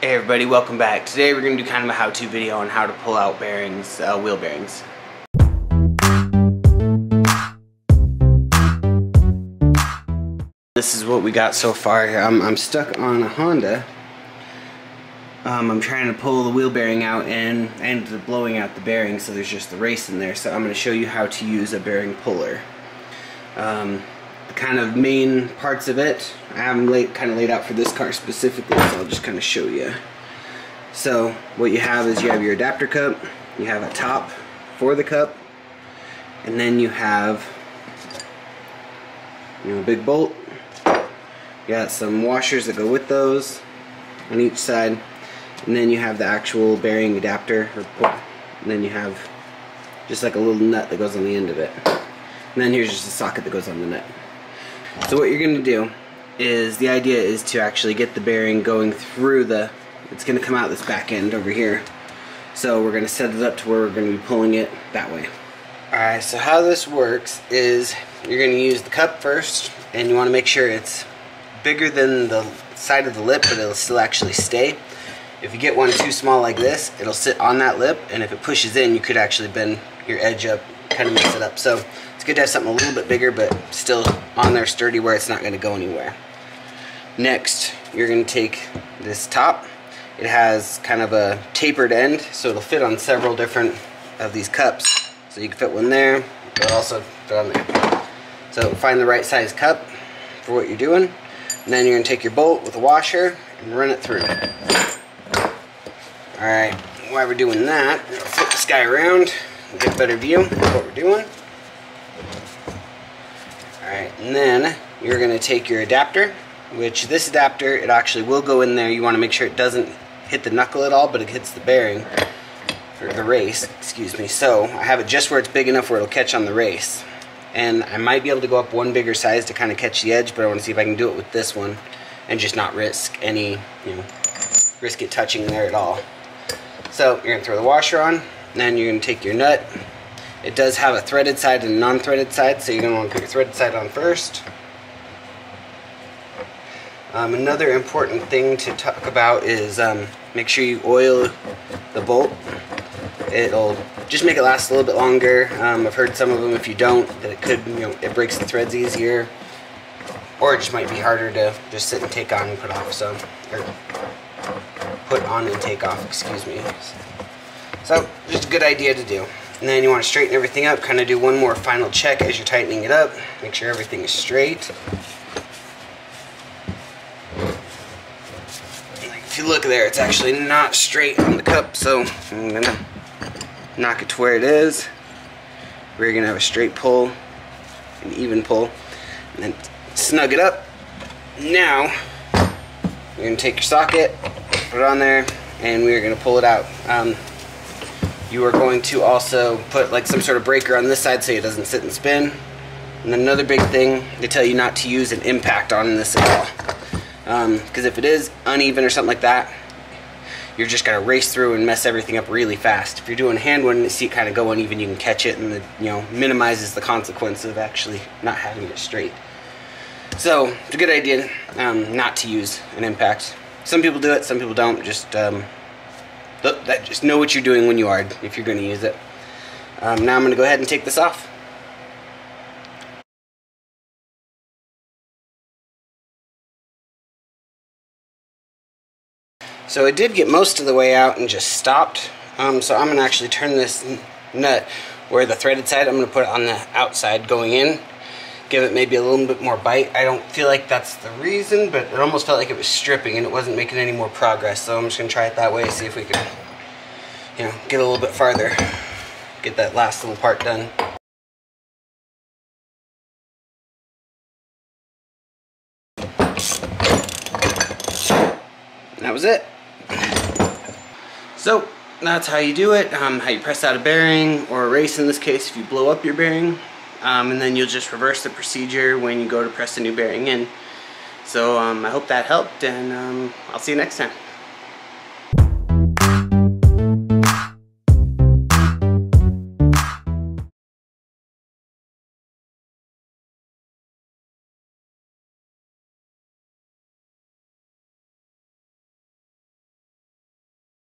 Hey everybody, welcome back. Today we're going to do kind of a how-to video on how to pull out bearings, wheel bearings. This is what we got so far here. I'm stuck on a Honda. I'm trying to pull the wheel bearing out and ended up blowing out the bearing, so there's just the race in there. So I'm going to show you how to use a bearing puller. The kind of main parts of it I have them kind of laid out for this car specifically, so I'll just kind of show you. So what you have is you have your adapter cup, you have a top for the cup, and then you have a big bolt. You got some washers that go with those on each side, and then you have the actual bearing adapter, and then you have just like a little nut that goes on the end of it. And then here's just a socket that goes on the nut. So what you're going to do is, the idea is to actually get the bearing going through it's going to come out this back end over here. So we're going to set it up to where we're going to be pulling it that way. Alright, so how this works is you're going to use the cup first, and you want to make sure it's bigger than the side of the lip, but it'll still actually stay. If you get one too small like this, it'll sit on that lip, and if it pushes in, you could actually bend your edge up, kind of mess it up. So it's good to have something a little bit bigger, but still on there sturdy where it's not going to go anywhere. Next, you're going to take this top. It has kind of a tapered end, so it'll fit on several different of these cups. So you can fit one there, but also fit on there. So find the right size cup for what you're doing, and then you're going to take your bolt with a washer and run it through. Alright, while we're doing that, I'm going to flip this guy around and get a better view of what we're doing. Alright, and then you're going to take your adapter, which this adapter, it actually will go in there. You want to make sure it doesn't hit the knuckle at all, but it hits the bearing, or the race, excuse me. So I have it just where it's big enough where it'll catch on the race. And I might be able to go up one bigger size to kind of catch the edge, but I want to see if I can do it with this one and just not risk any, risk it touching there at all. So you're going to throw the washer on, and then you're going to take your nut. It does have a threaded side and a non-threaded side, so you're going to want to put your threaded side on first. Another important thing to talk about is make sure you oil the bolt. It'll just make it last a little bit longer. I've heard some of them, if you don't, that it could, it breaks the threads easier, or it just might be harder to just sit and take on and put off. So, or put on and take off, excuse me. So, just a good idea to do. And then you want to straighten everything up, kind of do one more final check as you're tightening it up. Make sure everything is straight. If you look there, it's actually not straight on the cup, so I'm going to knock it to where it is. We're going to have a straight pull, an even pull, and then snug it up. Now, you're going to take your socket, put it on there, and we're going to pull it out. You are going to also put like some sort of breaker on this side so it doesn't sit and spin. And another big thing, they tell you not to use an impact on this at all. Because if it is uneven or something like that, you're just going to race through and mess everything up really fast. If you're doing a hand one and you see it kind of go uneven, you can catch it, and it minimizes the consequence of actually not having it straight. So it's a good idea not to use an impact. Some people do it, some people don't. Just just know what you're doing when you are, if you're going to use it. Now I'm going to go ahead and take this off. So it did get most of the way out and just stopped. So I'm going to actually turn this nut where the threaded side, I'm going to put it on the outside going in. Give it maybe a little bit more bite. I don't feel like that's the reason, but it almost felt like it was stripping and it wasn't making any more progress. So I'm just going to try it that way, see if we can, get a little bit farther. Get that last little part done. That was it. So that's how you do it, how you press out a bearing, or a race in this case if you blow up your bearing, and then you'll just reverse the procedure when you go to press a new bearing in. So I hope that helped, and I'll see you next time.